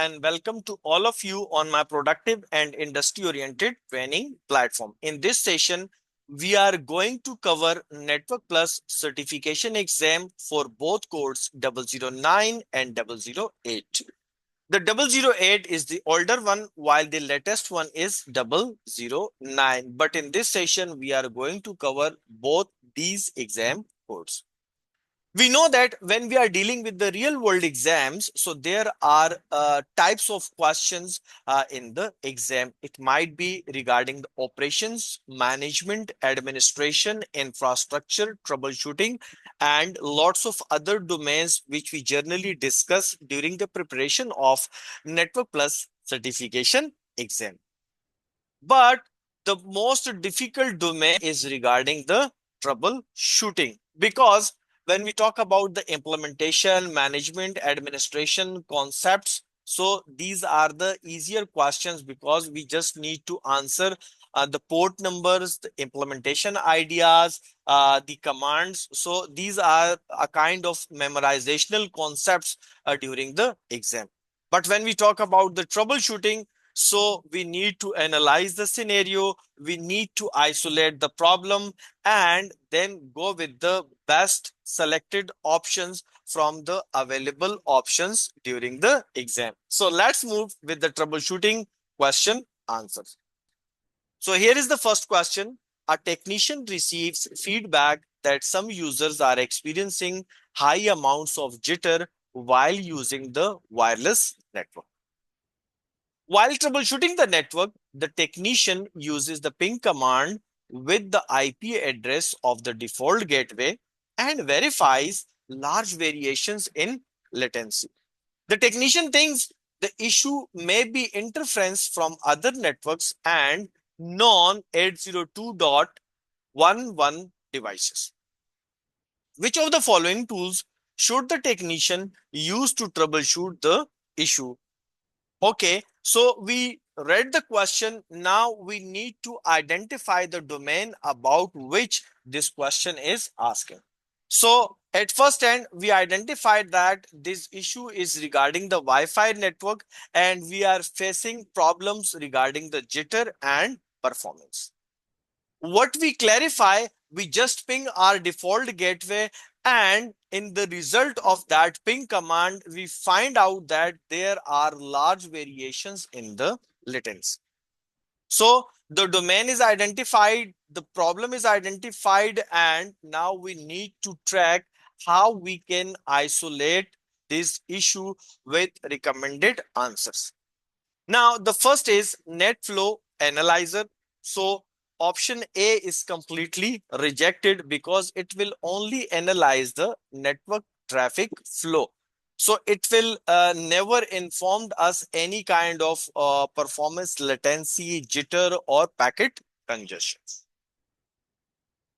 and welcome to all of you on my productive and industry-oriented training platform. In this session, we are going to cover Network Plus certification exam for both codes 009 and 008. The 008 is the older one, while the latest one is 009. But in this session, we are going to cover both these exam codes. We know that when we are dealing with the real world exams, so there are types of questions in the exam. It might be regarding the operations, management, administration, infrastructure, troubleshooting, and lots of other domains which we generally discuss during the preparation of Network Plus certification exam. But the most difficult domain is regarding the troubleshooting, because when we talk about the implementation, management, administration concepts, so these are the easier questions because we just need to answer the port numbers, the implementation ideas, the commands. So these are a kind of memorizational concepts during the exam. But when we talk about the troubleshooting, so we need to analyze the scenario, we need to isolate the problem, and then go with the best selected options from the available options during the exam. So let's move with the troubleshooting question answers. So here is the first question. A technician receives feedback that some users are experiencing high amounts of jitter while using the wireless network. While troubleshooting the network, the technician uses the ping command with the IP address of the default gateway and verifies large variations in latency. The technician thinks the issue may be interference from other networks and non 802.11 devices. Which of the following tools should the technician use to troubleshoot the issue? Okay, so we read the question. Now we need to identify the domain about which this question is asking. So at first hand, we identified that this issue is regarding the Wi-Fi network and we are facing problems regarding the jitter and performance. What we clarify, we just ping our default gateway, and in the result of that ping command, we find out that there are large variations in the latency. So the domain is identified, the problem is identified, and now we need to track how we can isolate this issue with recommended answers. Now, the first is NetFlow Analyzer. So option A is completely rejected because it will only analyze the network traffic flow. So it will never inform us any kind of performance latency, jitter, or packet congestion.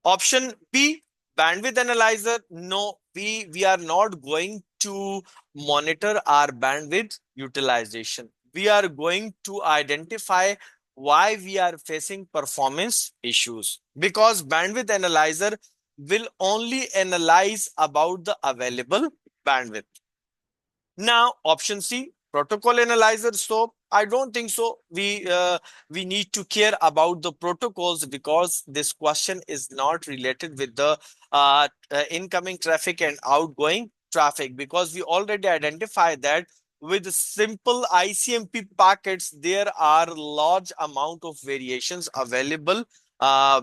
Option B, bandwidth analyzer. No, we are not going to monitor our bandwidth utilization. We are going to identify why we are facing performance issues, because bandwidth analyzer will only analyze about the available bandwidth. Now, option C, protocol analyzer. So I don't think so. We need to care about the protocols because this question is not related with the incoming traffic and outgoing traffic, because we already identified that with simple ICMP packets, there are large amount of variations available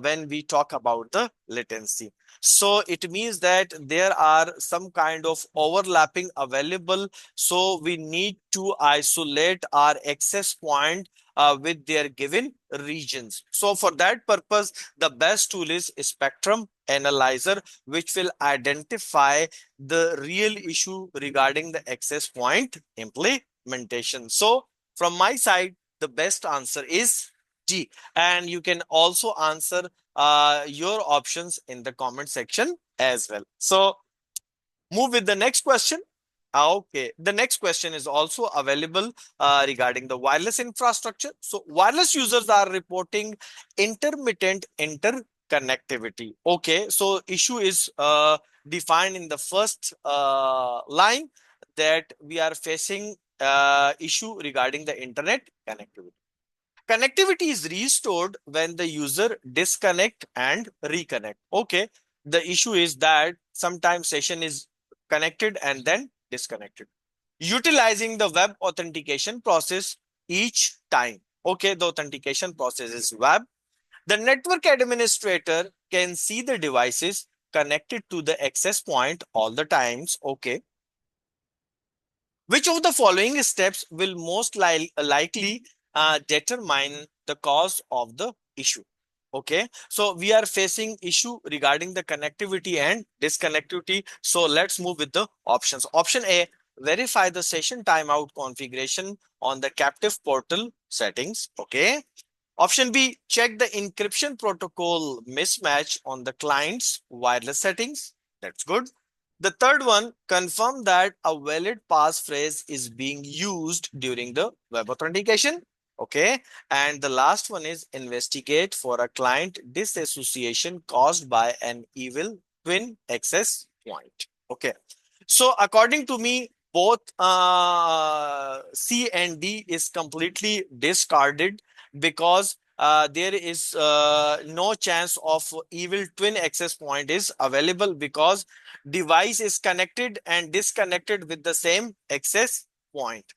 when we talk about the latency. So it means that there are some kind of overlapping available. So we need to isolate our access point with their given regions. So for that purpose, the best tool is Spectrum Analyzer, which will identify the real issue regarding the access point implementation. So from my side, the best answer is D. And you can also answer your options in the comment section as well. So move with the next question. Okay, the next question is also available regarding the wireless infrastructure. So wireless users are reporting intermittent interconnectivity. Okay, so issue is defined in the first line, that we are facing issue regarding the internet connectivity. Connectivity is restored when the user disconnect and reconnect. Okay, the issue is that sometimes session is connected and then disconnected. Utilizing the web authentication process each time. Okay, the authentication process is web. The network administrator can see the devices connected to the access point all the times. Okay, which of the following steps will most likely determine the cause of the issue? Okay, so we are facing issue regarding the connectivity and disconnectivity. So let's move with the options. Option A, verify the session timeout configuration on the captive portal settings. Okay. Option B, check the encryption protocol mismatch on the client's wireless settings. That's good. The third one, confirm that a valid passphrase is being used during the web authentication. Okay. And the last one is investigate for a client disassociation caused by an evil twin access point. Okay. So according to me, both C and D is completely discarded because there is no chance of evil twin access point is available because device is connected and disconnected with the same access point.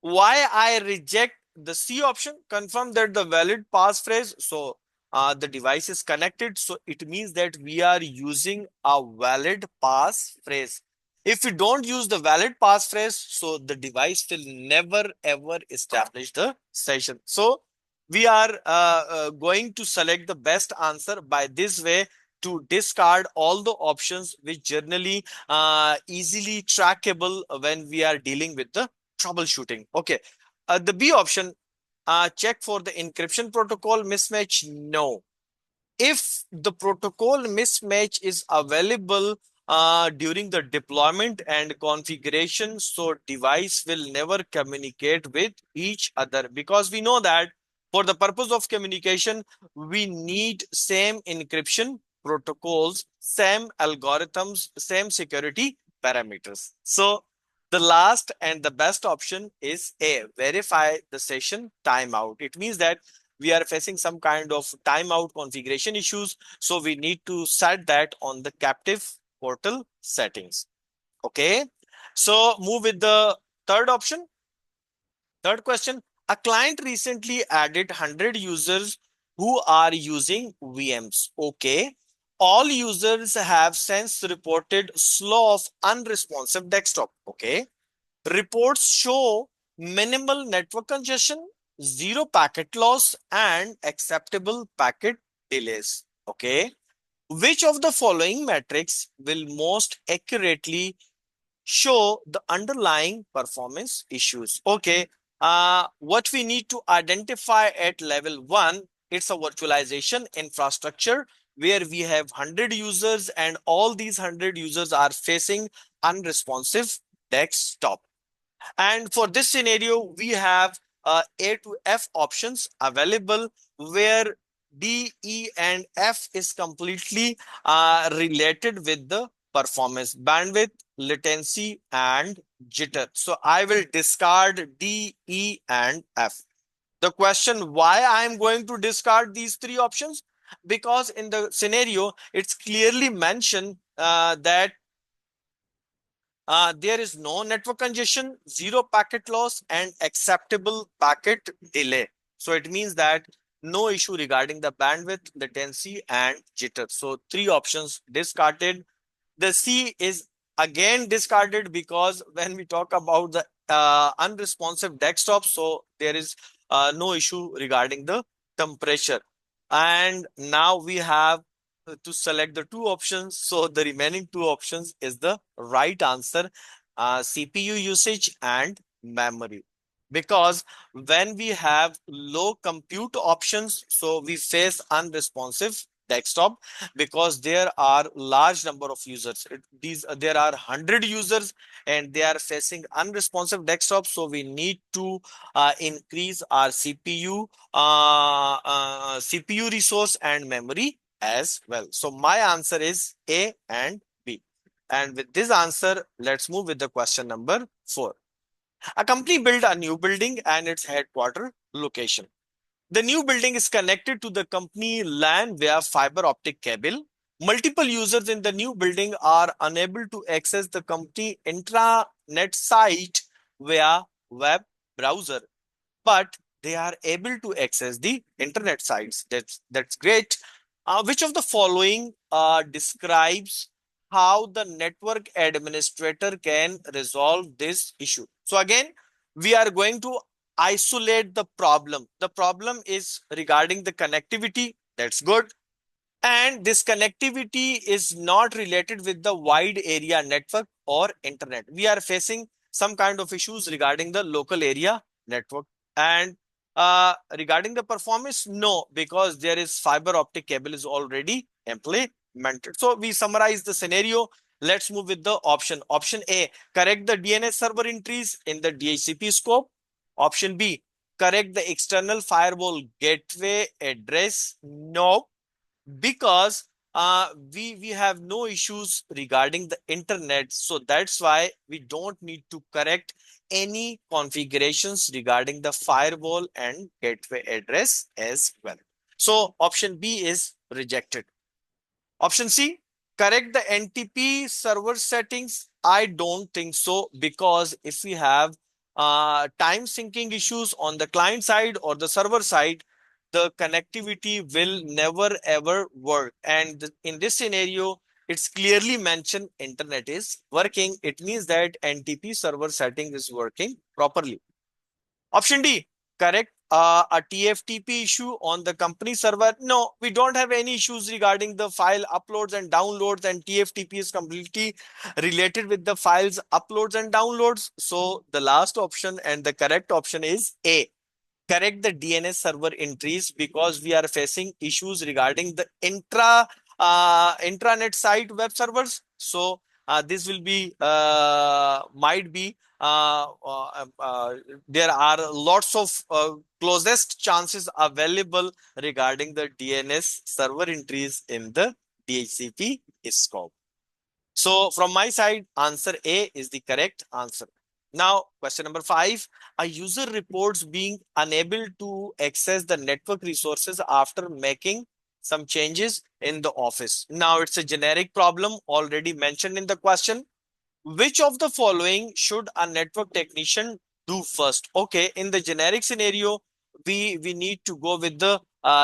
Why I reject the C option? Confirm that the valid passphrase. So the device is connected. So it means that we are using a valid passphrase. If we don't use the valid passphrase, so the device will never ever establish the session. So we are going to select the best answer by this way to discard all the options which generally easily trackable when we are dealing with the troubleshooting. Okay. The B option, check for the encryption protocol mismatch. No. If the protocol mismatch is available during the deployment and configuration, so device will never communicate with each other because we know that for the purpose of communication, we need same encryption protocols, same algorithms, same security parameters. So the last and the best option is A, verify the session timeout. It means that we are facing some kind of timeout configuration issues. So we need to set that on the captive portal settings. Okay. So move with the third option. Third question, a client recently added 100 users who are using VMs. Okay. All users have since reported slow of unresponsive desktop. Okay. Reports show minimal network congestion, zero packet loss, and acceptable packet delays. Okay. Which of the following metrics will most accurately show the underlying performance issues? Okay. What we need to identify at level one, it's a virtualization infrastructure where we have 100 users and all these 100 users are facing unresponsive desktop. And for this scenario, we have A to F options available where D, E, and F is completely related with the performance, bandwidth, latency, and jitter. So I will discard D, E, and F. The question why I am going to discard these three options? Because in the scenario, it's clearly mentioned that there is no network congestion, zero packet loss, and acceptable packet delay. So it means that no issue regarding the bandwidth, latency, and jitter. So three options discarded. The C is again discarded because when we talk about the unresponsive desktop, so there is no issue regarding the temperature. And now we have to select the two options. So the remaining two options is the right answer, CPU usage and memory. Because when we have low compute options, so we face unresponsive desktop because there are large number of users. There are 100 users and they are facing unresponsive desktop. So we need to increase our CPU resource and memory as well. So my answer is A and B. And with this answer, let's move with the question number 4. A company built a new building and its headquarter location. The new building is connected to the company LAN via fiber optic cable. Multiple users in the new building are unable to access the company intranet site via web browser, but they are able to access the internet sites. That's great. Which of the following describes how the network administrator can resolve this issue? So again, we are going to isolate the problem. The problem is regarding the connectivity. That's good. And this connectivity is not related with the wide area network or internet. We are facing some kind of issues regarding the local area network. And regarding the performance, no, because there is fiber optic cable is already implemented. So we summarize the scenario. Let's move with the option. Option A, correct the DNS server entries in the DHCP scope. Option B, correct the external firewall gateway address. No, because we have no issues regarding the internet, so that's why we don't need to correct any configurations regarding the firewall and gateway address as well. So option B is rejected. Option C, correct the NTP server settings. I don't think so, because if we have time syncing issues on the client side or the server side, the connectivity will never ever work. And in this scenario, it's clearly mentioned internet is working. It means that NTP server setting is working properly. Option D, correct a TFTP issue on the company server. No, we don't have any issues regarding the file uploads and downloads, and TFTP is completely related with the files uploads and downloads. So the last option and the correct option is A, correct the DNS server entries, because we are facing issues regarding the intranet site web servers. So this will be might be there are lots of closest chances available regarding the DNS server entries in the DHCP scope. So from my side, answer A is the correct answer. Now, question number 5, a user reports being unable to access the network resources after making some changes in the office. Now, it's a generic problem already mentioned in the question. Which of the following should a network technician do first? Okay, in the generic scenario, we need to go with the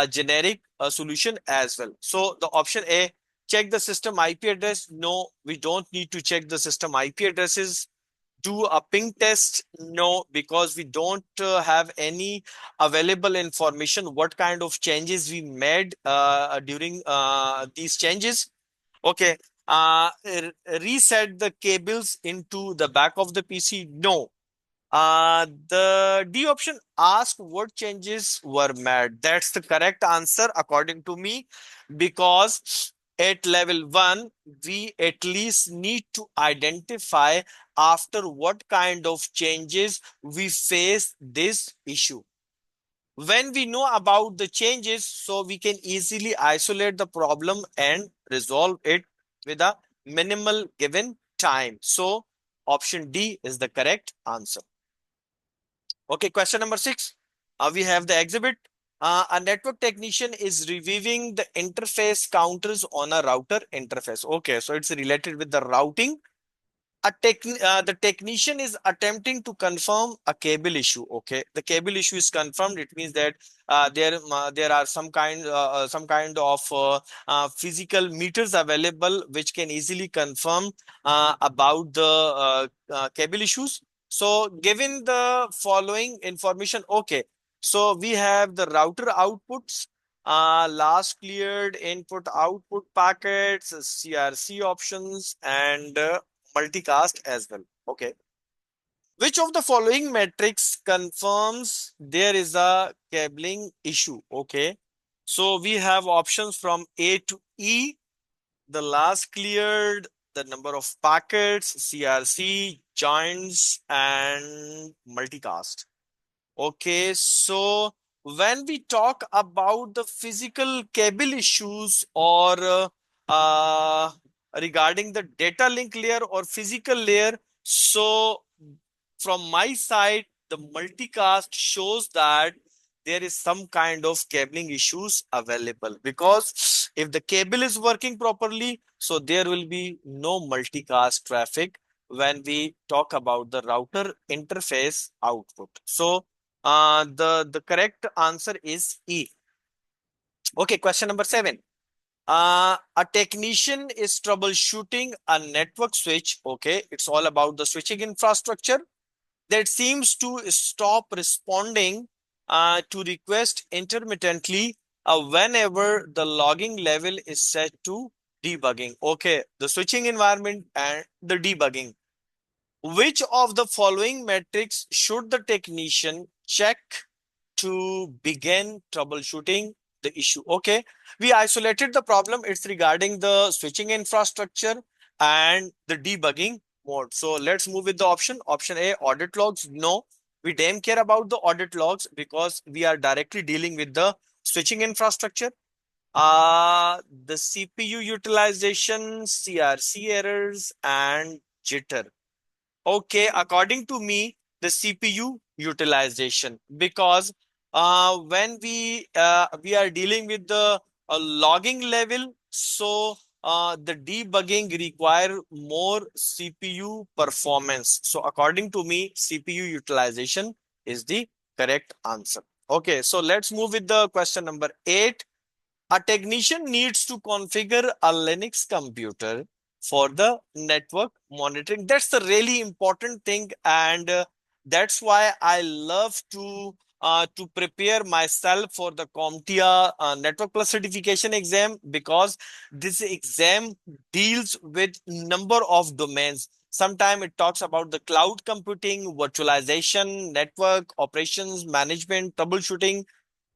generic solution as well. So the option A, check the system IP address. No, we don't need to check the system IP addresses. Do a ping test. No, because we don't have any available information what kind of changes we made during these changes. Okay. Reset the cables into the back of the PC. No. The D option, ask what changes were made. That's the correct answer according to me, because at level 1, we at least need to identify after what kind of changes we face this issue. When we know about the changes, so we can easily isolate the problem and resolve it with a minimal given time. So option D is the correct answer. Okay, question number 6. We have the exhibit. A network technician is reviewing the interface counters on a router interface. Okay, so it's related with the routing. The technician is attempting to confirm a cable issue. Okay, the cable issue is confirmed. It means that there are some kind of physical meters available which can easily confirm about the cable issues. So given the following information, okay, so we have the router outputs, last cleared input output packets, CRC options, and multicast as well. Okay. Which of the following metrics confirms there is a cabling issue? Okay. So we have options from A to E, the last cleared, the number of packets, CRC, joints, and multicast. Okay, so when we talk about the physical cable issues, or regarding the data link layer or physical layer, so from my side, the multicast shows that there is some kind of cabling issues available, because if the cable is working properly, so there will be no multicast traffic when we talk about the router interface output. So the correct answer is E. Okay, question number 7. A technician is troubleshooting a network switch. Okay, it's all about the switching infrastructure that seems to stop responding to request intermittently whenever the logging level is set to debugging. Okay, the switching environment and the debugging. Which of the following metrics should the technician check to begin troubleshooting the issue? Okay, we isolated the problem. It's regarding the switching infrastructure and the debugging mode. So let's move with the option. Option A, audit logs. No, we damn care about the audit logs because we are directly dealing with the switching infrastructure. The CPU utilization, CRC errors, and jitter. Okay, according to me, the CPU utilization, because when we are dealing with the logging level, so the debugging require more CPU performance. So according to me, CPU utilization is the correct answer. Okay, so let's move with the question number 8. A technician needs to configure a Linux computer for the network monitoring. That's the really important thing, and that's why I love to prepare myself for the CompTIA Network Plus certification exam, because this exam deals with number of domains. Sometimes it talks about the cloud computing, virtualization, network operations, management, troubleshooting,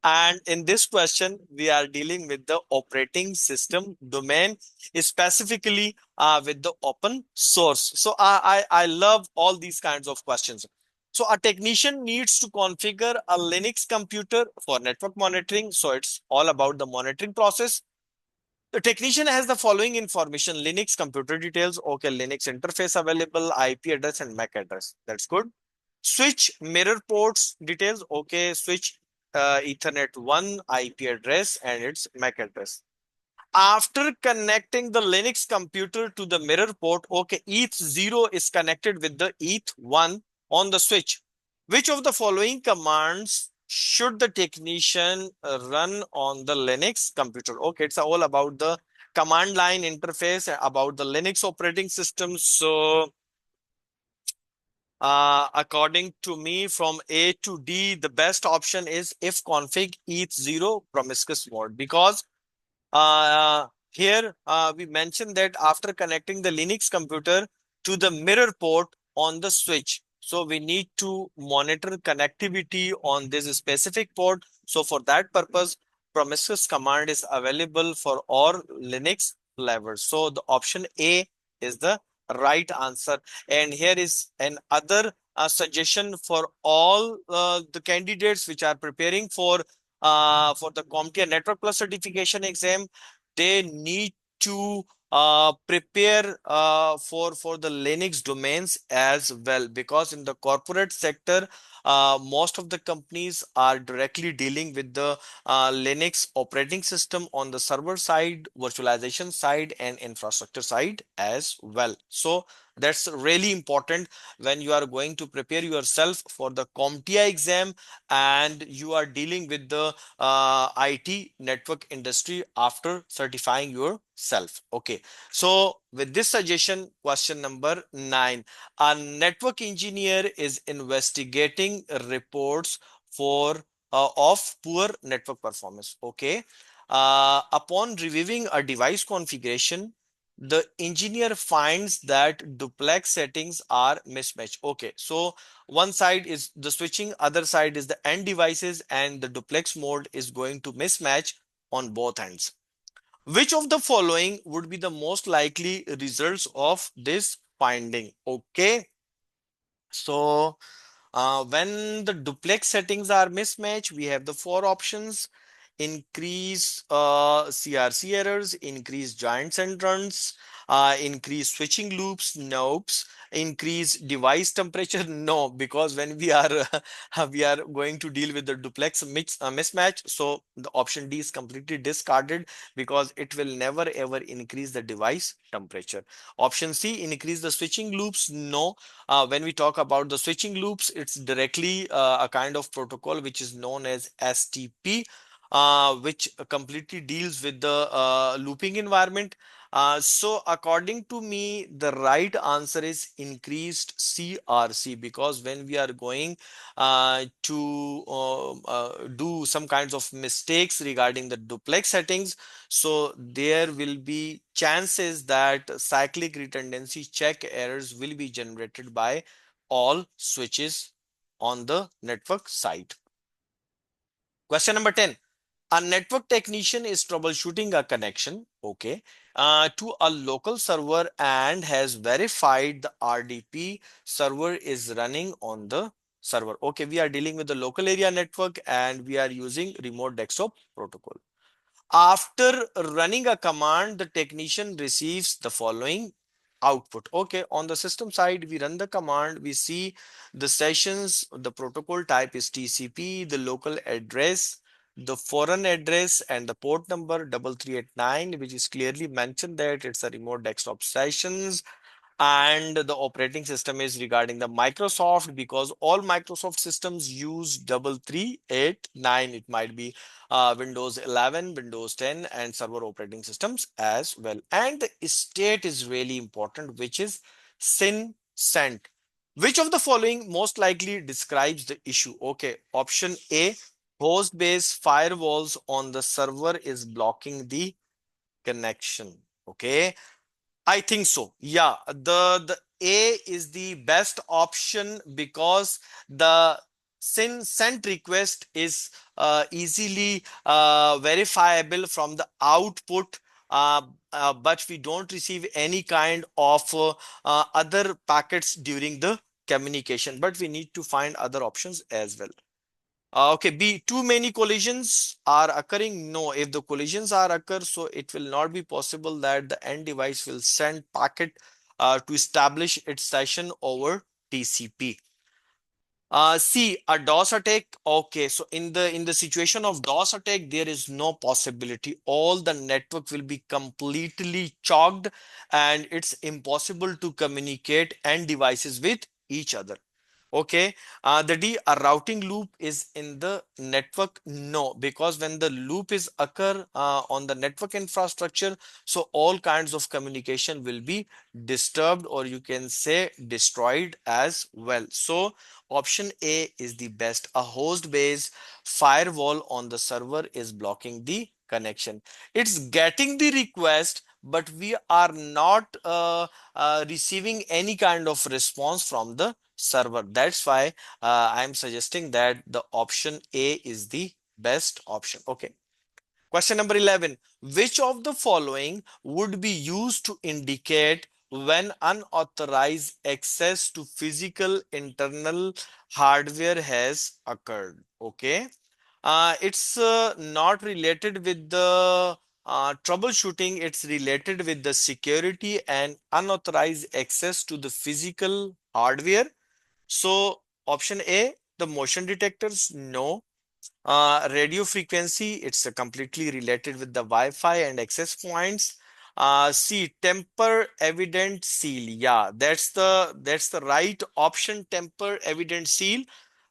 and in this question, we are dealing with the operating system domain, specifically with the open source. So I love all these kinds of questions. So a technician needs to configure a Linux computer for network monitoring. So it's all about the monitoring process. The technician has the following information: Linux computer details. Okay, Linux interface available, IP address and MAC address. That's good. Switch mirror ports details. Okay, switch Ethernet 1 IP address and its MAC address. After connecting the Linux computer to the mirror port, okay, ETH0 is connected with the ETH1 on the switch. Which of the following commands should the technician run on the Linux computer? Okay, it's all about the command line interface, about the Linux operating system. So according to me, from A to D, the best option is if config ETH0 promiscuous mode, because here we mentioned that after connecting the Linux computer to the mirror port on the switch, so we need to monitor connectivity on this specific port. So for that purpose, promiscuous command is available for all Linux flavors. So the option A is the right answer. And here is another suggestion for all the candidates which are preparing for the CompTIA Network Plus certification exam. They need to prepare for the Linux domains as well, because in the corporate sector, most of the companies are directly dealing with the Linux operating system on the server side, virtualization side, and infrastructure side as well. So that's really important when you are going to prepare yourself for the CompTIA exam and you are dealing with the IT network industry after certifying yourself. Okay, so with this suggestion, question number 9. A network engineer is investigating reports for of poor network performance. Okay, upon reviewing a device configuration, the engineer finds that duplex settings are mismatched. Okay, so one side is the switching, other side is the end devices, and the duplex mode is going to mismatch on both ends. Which of the following would be the most likely results of this finding? Okay, so when the duplex settings are mismatched, we have the four options: increase CRC errors, increase giants and runs, Increase switching loops? Nope. Increase device temperature? No, because when we are we are going to deal with the duplex mismatch, so the option D is completely discarded because it will never ever increase the device temperature. Option C, increase the switching loops? No. When we talk about the switching loops, it's directly a kind of protocol which is known as STP, which completely deals with the looping environment. So according to me, the right answer is increased CRC, because when we are going to do some kinds of mistakes regarding the duplex settings, so there will be chances that cyclic redundancy check errors will be generated by all switches on the network side. Question number 10. A network technician is troubleshooting a connection, okay, to a local server and has verified the RDP server is running on the server. Okay, we are dealing with the local area network and we are using remote desktop protocol. After running a command, the technician receives the following output. Okay, on the system side, we run the command, we see the sessions, the protocol type is TCP, the local address, the foreign address, and the port number 3389, which is clearly mentioned that it's a remote desktop sessions. And the operating system is regarding the Microsoft, because all Microsoft systems use 3389. It might be Windows 11, Windows 10, and server operating systems as well. And the state is really important, which is SYN sent. Which of the following most likely describes the issue? Okay, option A, host-based firewalls on the server is blocking the connection. Okay, I think so. Yeah, the A is the best option because the SYN sent request is easily verifiable from the output, uh, but we don't receive any kind of other packets during the communication. But we need to find other options as well. Okay, B, too many collisions are occurring. No, if the collisions are occur, so it will not be possible that the end device will send packet to establish its session over TCP. C, a DOS attack. Okay, so in the situation of DOS attack, there is no possibility. All the network will be completely clogged, and it's impossible to communicate end devices with each other. Okay, the D, a routing loop is in the network. No, because when the loop is occur on the network infrastructure, so all kinds of communication will be disturbed, or you can say destroyed as well. So option A is the best. A host-based firewall on the server is blocking the connection. It's getting the request, but we are not receiving any kind of response from the server. That's why I'm suggesting that the option A is the best option. Okay. Question number 11. Which of the following would be used to indicate when unauthorized access to physical internal hardware has occurred? Okay. It's not related with the troubleshooting, it's related with the security and unauthorized access to the physical hardware. So option A, the motion detectors, no. Radio frequency, it's completely related with the Wi-Fi and access points. C, temper evident seal. Yeah, that's the right option, temper evident seal.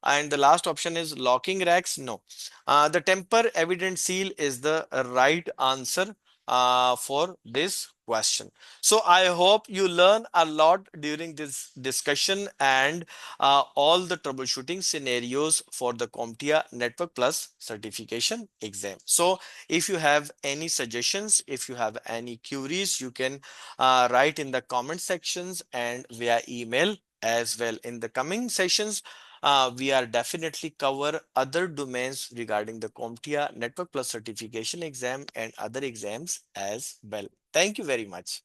And the last option is locking racks. No, the temper evident seal is the right answer for this question. So I hope you learn a lot during this discussion and all the troubleshooting scenarios for the CompTIA Network Plus certification exam. So if you have any suggestions, if you have any queries, you can write in the comment sections and via email as well. In the coming sessions, we are definitely cover other domains regarding the CompTIA Network Plus certification exam and other exams as well. Thank you very much.